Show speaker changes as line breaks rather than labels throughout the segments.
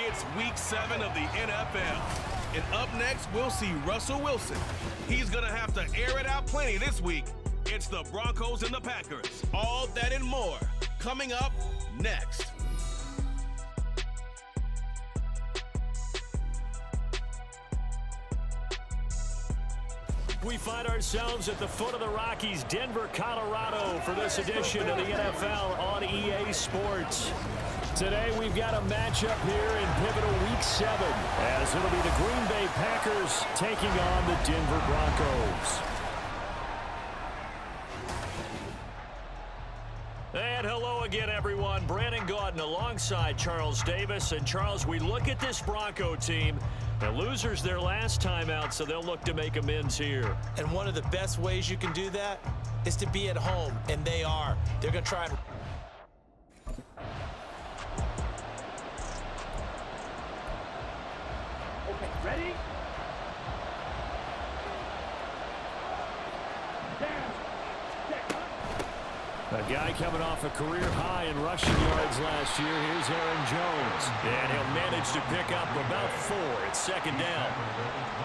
It's Week 7 of the NFL. And up next, we'll see Russell Wilson. He's going to have to air it out plenty this week. It's the Broncos and the Packers. All that and more coming up next.
We find ourselves at the foot of the Rockies, Denver, Colorado, for this edition of the NFL on EA Sports. Today we've got a matchup here in pivotal Week 7, as it'll be the Green Bay Packers taking on the Denver Broncos. And hello again, everyone. Brandon Gaudin alongside Charles Davis. And Charles, we look at this Bronco team. The losers their last time out, so they'll look to make amends here.
And one of the best ways you can do that is to be at home, and they are. They're going to try and...
Okay, ready?
A guy coming off a career high in rushing yards last year. Here's Aaron Jones. And he'll manage to pick up about 4. It's second down.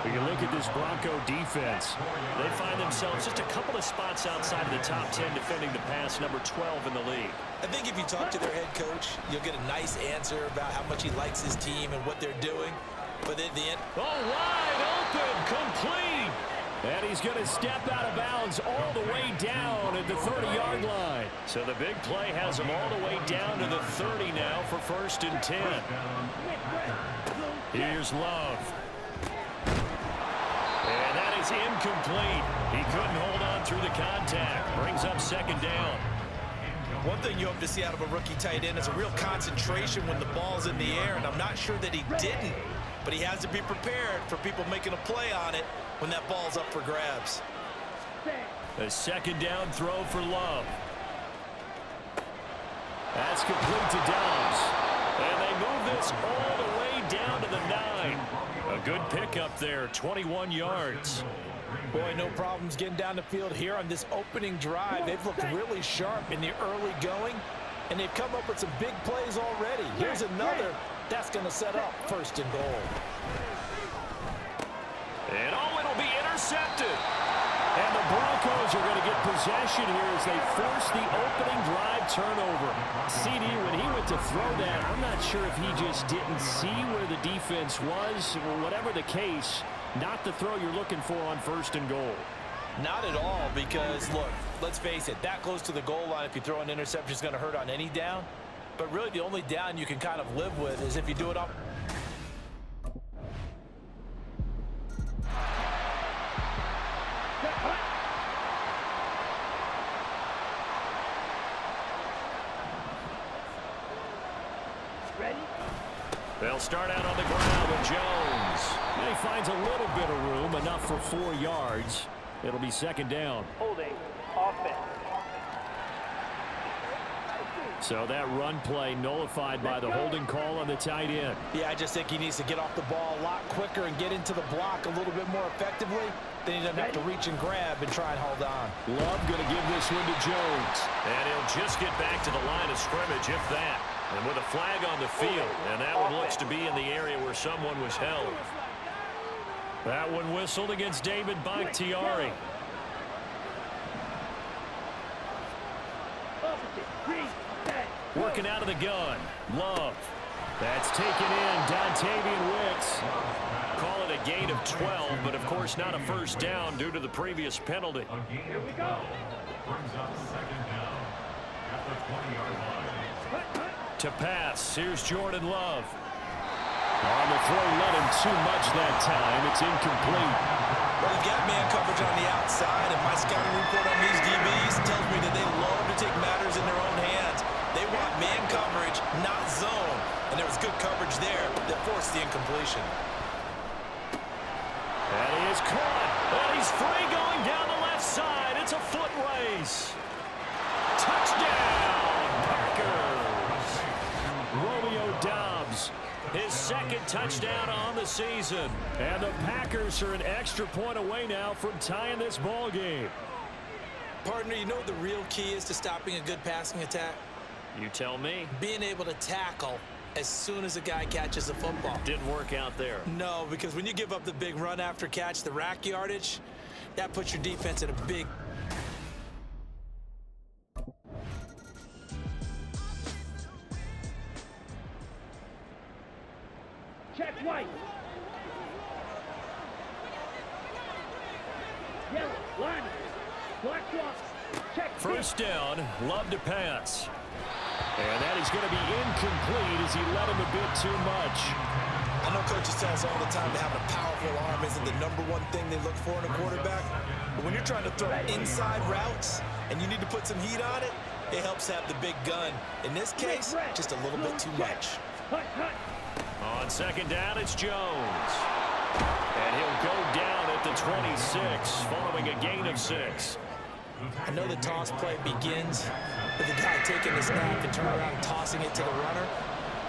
When you look at this Bronco defense, they find themselves just a couple of spots outside of the top 10 defending the pass, number 12 in the league.
I think if you talk to their head coach, you'll get a nice answer about how much he likes his team and what they're doing. But at the end...
Oh, wide open, complete. And he's going to step out of bounds all the way down at the 30-yard line. So the big play has him all the way down to the 30 now for 1st and 10. Here's Love. And that is incomplete. He couldn't hold on through the contact. Brings up second down.
One thing you hope to see out of a rookie tight end is a real concentration when the ball's in the air, and I'm not sure that he didn't. But he has to be prepared for people making a play on it when that ball's up for grabs.
A second down throw for Love. That's complete to Dobbs. And they move this all the way down to the 9. A good pickup there, 21 yards.
Boy, no problems getting down the field here on this opening drive. They've looked really sharp in the early going, and they've come up with some big plays already. Here's another. That's going to set up 1st and goal.
And it'll be intercepted. And the Broncos are going to get possession here as they force the opening drive turnover. CD, when he went to throw that, I'm not sure if he just didn't see where the defense was, or whatever the case, not the throw you're looking for on 1st and goal.
Not at all, because, look, let's face it, that close to the goal line, if you throw an interception, is going to hurt on any down. But really, the only down you can kind of live with is if you do it up.
Ready?
They'll start out on the ground with Jones. And he finds a little bit of room, enough for 4 yards. It'll be second down.
Holding. Offense.
So that run play nullified by the holding call on the tight end.
Yeah, I just think he needs to get off the ball a lot quicker and get into the block a little bit more effectively. Then he doesn't have to reach and grab and try and hold on.
Love going to give this one to Jones. And he'll just get back to the line of scrimmage, if that. And with a flag on the field. And that one looks to be in the area where someone was held. That one whistled against David Bakhtiari. Working out of the gun. Love. That's taken in. Dontavian Wicks. Call it a gain of 12, but of course not a first down due to the previous penalty.
Here we go.
Brings up second down at the 20-yard line.
To pass. Here's Jordan Love. On the throw, let him too much that time. It's incomplete.
Well, you got man coverage on the outside, and my scouting report on these DBs tells me that they love to take matters in their own hands. They want man coverage, not zone. And there was good coverage there that forced the incompletion.
And he is caught. And he's free going down the left side. It's a foot race. Touchdown, Packers. Romeo Doubs, his second touchdown on the season. And the Packers are an extra point away now from tying this ball game.
Partner, you know what the real key is to stopping a good passing attack?
You tell me.
Being able to tackle as soon as a guy catches the football.
Didn't work out there.
No, because when you give up the big run after catch, the rack yardage, that puts your defense in a big...
Check white. Yellow, line. Black block. Check.
First down, Love to pass. And that is going to be incomplete as he led him a bit too much.
I know coaches tell us all the time that having a powerful arm isn't the #1 thing they look for in a quarterback. But when you're trying to throw inside routes and you need to put some heat on it, it helps have the big gun. In this case, just a little bit too much.
On second down, it's Jones. And he'll go down at the 26, following a gain of 6.
I know the toss play begins with the guy taking the snap and turning around and tossing it to the runner.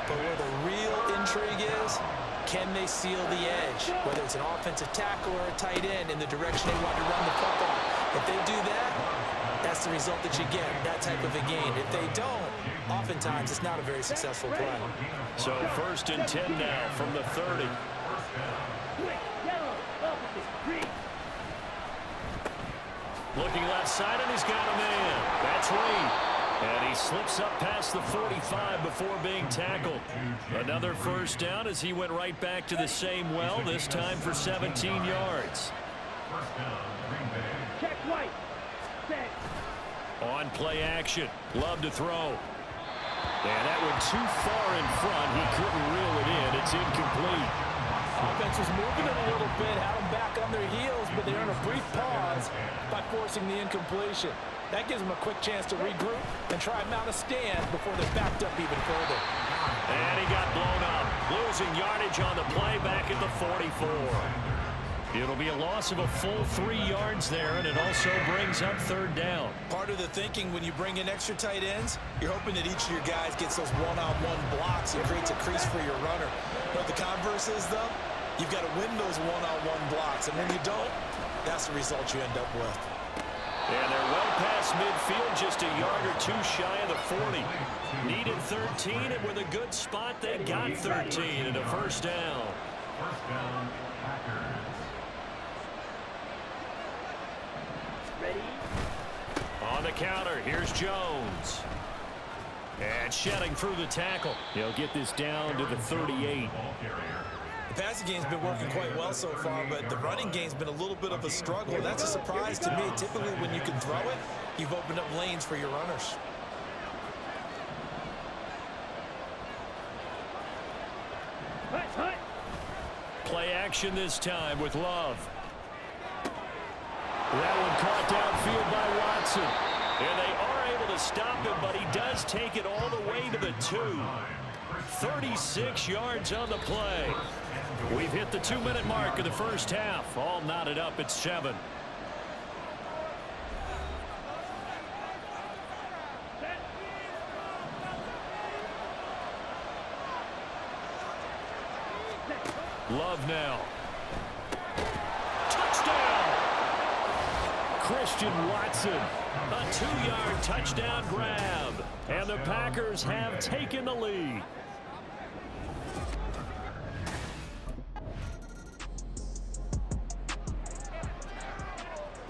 But where the real intrigue is, can they seal the edge? Whether it's an offensive tackle or a tight end in the direction they want to run the football. If they do that, that's the result that you get, that type of a gain. If they don't, oftentimes it's not a very successful play.
So 1st and 10 now from the 30. Looking left side, and he's got a man. That's Reed. And he slips up past the 45 before being tackled. Another first down as he went right back to the same well, this time for 17 yards.
Check white. Set.
On play action. Love to throw. And that one too far in front. He couldn't reel it in. It's incomplete.
Offense was moving it a little bit, had them back on their heels, but they earned a brief pause by forcing the incompletion. That gives them a quick chance to regroup and try and mount a stand before they're backed up even further.
And he got blown up, losing yardage on the play back at the 44. It'll be a loss of a full 3 yards there, and it also brings up 3rd down.
Part of the thinking when you bring in extra tight ends, you're hoping that each of your guys gets those one-on-one blocks and creates a crease for your runner. But the converse is, though, you've got to win those one-on-one blocks, and when you don't, that's the result you end up with.
And they're well past midfield, just a yard or two shy of the 40. Needed 13, and with a good spot, they got 13 and a first down.
First down, Packers.
Ready.
On the counter, here's Jones. And shedding through the tackle. He'll get this down to the 38.
The passing game's been working quite well so far, but the running game's been a little bit of a struggle. That's a surprise to me. Typically, when you can throw it, you've opened up lanes for your runners.
Play action this time with Love. That one caught downfield by Watson. And they are able to stop him, but he does take it all the way to the 2. 36 yards on the play. We've hit the 2-minute mark of the first half. All knotted up at 7. Love now. Touchdown! Christian Watson. A 2-yard touchdown grab. And the Packers have taken the lead.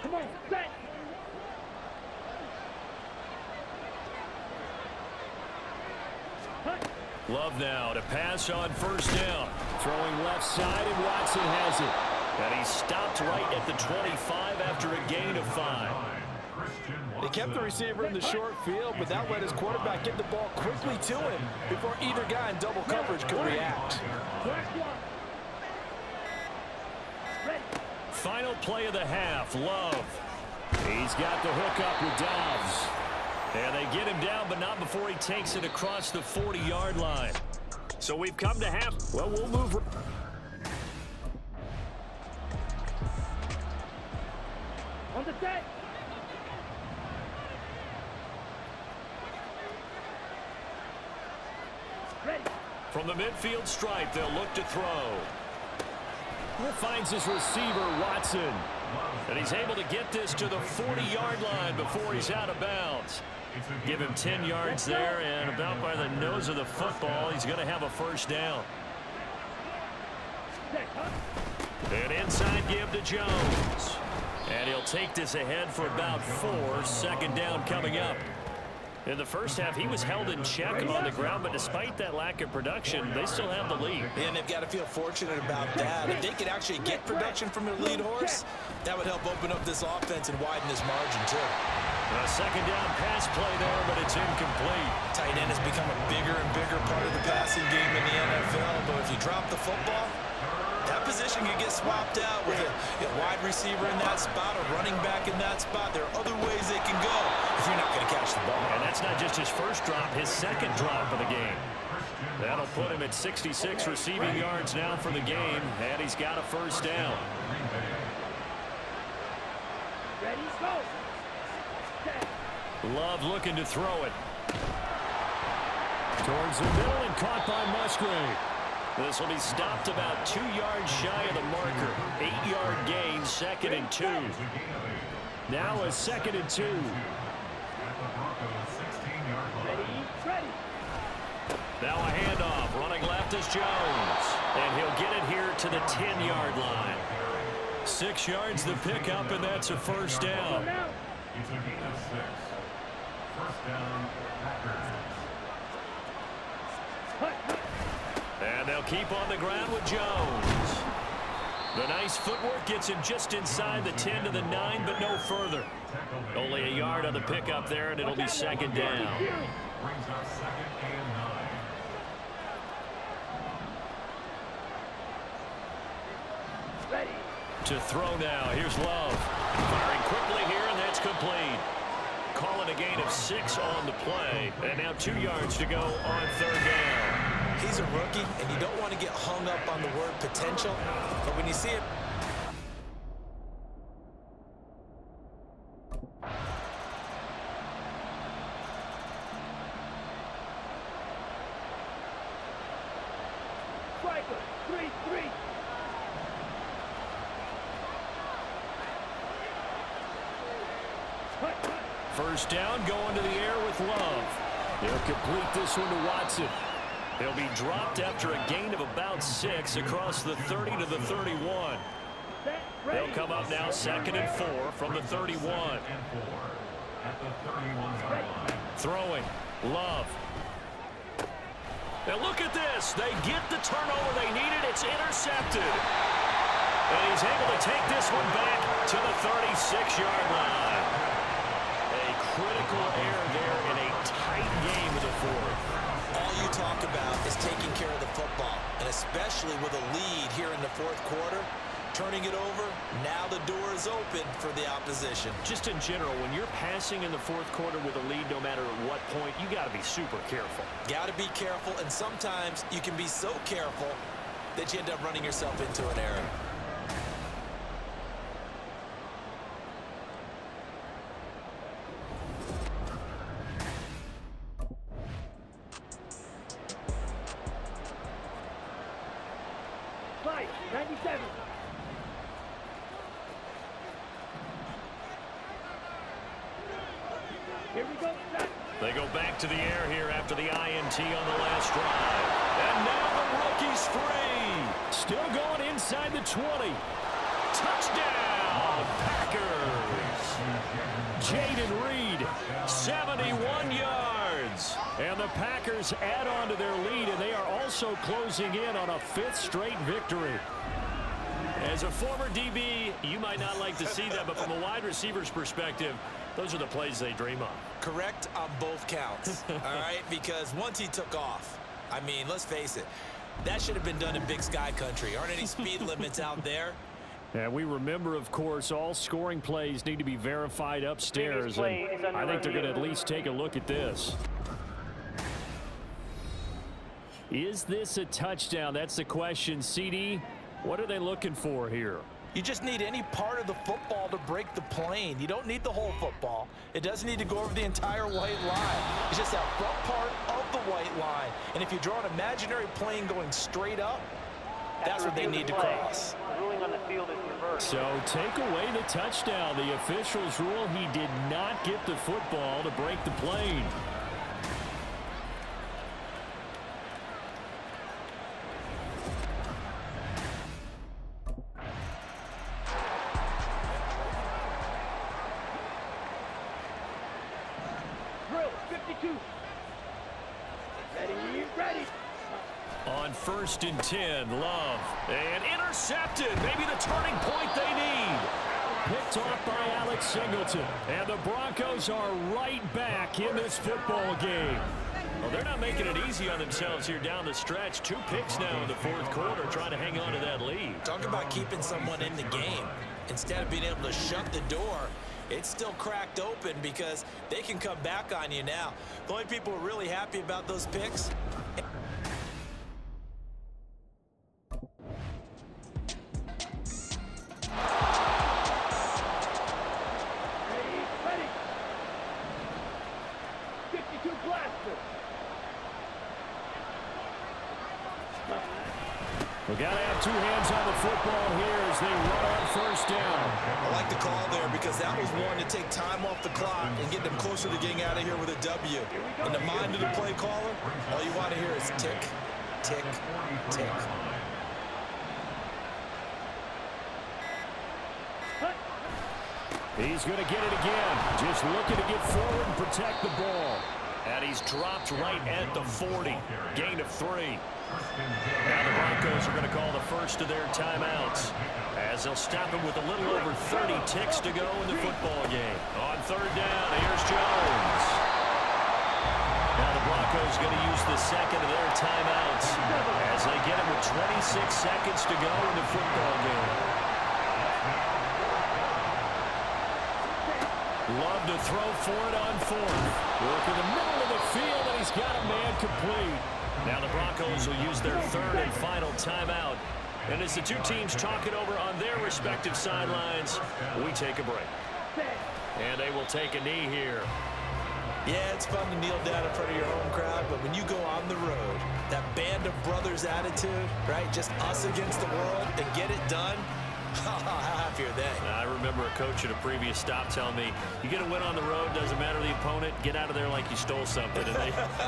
Come on, set.
Love now to pass on first down. Throwing left side, and Watson has it. And he stopped right at the 25 after a gain of 5.
They kept the receiver in the short field, but that let his quarterback get the ball quickly to him before either guy in double coverage could react.
Final play of the half, Love. He's got the hook up with Dobbs. And they get him down, but not before he takes it across the 40-yard line. So we've come to half. Well, we'll move.
On the set. Ready.
From the midfield stripe, they'll look to throw. Finds his receiver, Watson. And he's able to get this to the 40-yard line before he's out of bounds. Give him 10 yards there, and about by the nose of the football, he's going to have a first down. An inside give to Jones. And he'll take this ahead for about 4. Second down coming up. In the first half, he was held in check on the ground, but despite that lack of production, they still have the lead.
And they've got to feel fortunate about that. If they could actually get production from their lead horse, that would help open up this offense and widen this margin, too.
A second down pass play there, but it's incomplete.
Tight end has become a bigger and bigger part of the passing game in the NFL, but if you drop the football, that position can get swapped out with a wide receiver in that spot, a running back in that spot. There are other ways they can go if you're not going to catch the ball.
And that's not just his first drop, his second drop of the game. That'll put him at 66 receiving yards now for the game, and he's got a first down.
Ready, go.
Love looking to throw it. Towards the middle and caught by Musgrave. This will be stopped about 2 yards shy of the marker. 8-yard gain, 2nd and 2. Now a 2nd and 2.
Ready.
Now a handoff. Running left is Jones. And he'll get it here to the 10-yard line. 6 yards the pickup, and that's a first down.
It's a gain of 6. First down, Packers.
And they'll keep on the ground with Jones. The nice footwork gets him just inside the 10 to the 9, but no further. Only a yard on the pickup there, and it'll be second down.
Brings up 2nd and 9.
Ready.
To throw now. Here's Love. Firing quickly here, and that's complete. Call it a gain of 6 on the play. And now 2 yards to go on third down.
He's a rookie, and you don't want to get hung up on the word potential, but when you see it,
Striker, 3-3.
First down going to the air with Love. He'll complete this one to Watson. He'll be dropped after a gain of about 6 across the 30 to the 31. They'll come up now 2nd and 4 from the 31.
At the 31-yard line.
Throwing. Love. Now look at this. They get the turnover they needed. It's intercepted. And he's able to take this one back to the 36-yard line. A critical error there in a tight game of the fourth.
all you talk about is taking care of the football, and especially with a lead here in the fourth quarter, turning it over, now the door is open for the opposition.
Just in general, when you're passing in the fourth quarter with a lead, no matter at what point, you got to be super careful.
Got to be careful, and sometimes you can be so careful that you end up running yourself into an error.
Fight, 97. Here we go.
They go back to the air here after the INT on the last drive. And now the rookie's free. Still going inside the 20. Touchdown, Packers. Jaden Reed, 71 yards. And the Packers add on to their lead, and they are also closing in on a 5th straight victory. As a former DB, you might not like to see that, but from a wide receiver's perspective, those are the plays they dream of.
Correct on both counts, all right? Because once he took off, I mean, let's face it, that should have been done in Big Sky Country. Aren't any speed limits out there?
And we remember, of course, all scoring plays need to be verified upstairs. And I think they're going to at least take a look at this. Is this a touchdown? That's the question. CD, what are they looking for here?
You just need any part of the football to break the plane. You don't need the whole football. It doesn't need to go over the entire white line. It's just that front part of the white line. And if you draw an imaginary plane going straight up, That's what they need to cross.
The ruling on the field is reversed.
So take away the touchdown. The officials rule he did not get the football to break the plane.
Drill, 52. Ready, ready.
On 1st and 10, Love. And intercepted. Maybe the turning point they need. Picked off by Alex Singleton. And the Broncos are right back in this football game. Well, they're not making it easy on themselves here down the stretch. 2 picks now in the 4th quarter trying to hang on to that lead.
Talk about keeping someone in the game. Instead of being able to shut the door, it's still cracked open because they can come back on you now. The only people who are really happy about those picks.
Ready. 52 blaster.
We got to have 2 hands on the football here as they run on 1st down.
I like the call there because that was one to take time off the clock and get them closer to getting out of here with a W. In the mind of the play caller, all you want to hear is tick, tick, tick.
He's going to get it again. Just looking to get forward and protect the ball. And he's dropped right at the 40. Gain of 3. Now the Broncos are going to call the first of their timeouts as they'll stop him with a little over 30 ticks to go in the football game. On 3rd down, here's Jones. Now the Broncos going to use the second of their timeouts as they get him with 26 seconds to go in the football game. Love to throw for it on 4th. Work in the middle of the field, and he's got a man complete. Now the Broncos will use their 3rd and final timeout. And as the 2 teams talk it over on their respective sidelines, we take a break. And they will take a knee here.
Yeah, it's fun to kneel down in front of your home crowd, but when you go on the road, that band of brothers attitude, right, just us against the world and get it done, how happy are they?
I remember a coach at a previous stop telling me, you get a win on the road, doesn't matter the opponent, get out of there like you stole something. And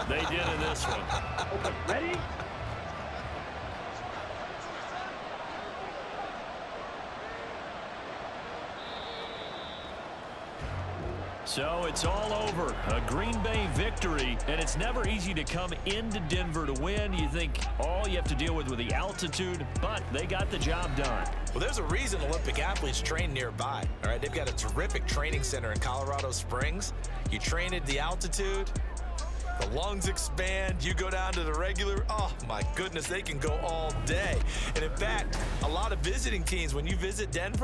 they did in this one.
Ready?
So it's all over. A Green Bay victory, and it's never easy to come into Denver to win. You think all you have to deal with the altitude, but they got the job done.
Well, there's a reason Olympic athletes train nearby. All right, they've got a terrific training center in Colorado Springs. You train at the altitude, the lungs expand, you go down to the regular, oh my goodness, they can go all day. And in fact, a lot of visiting teams, when you visit Denver,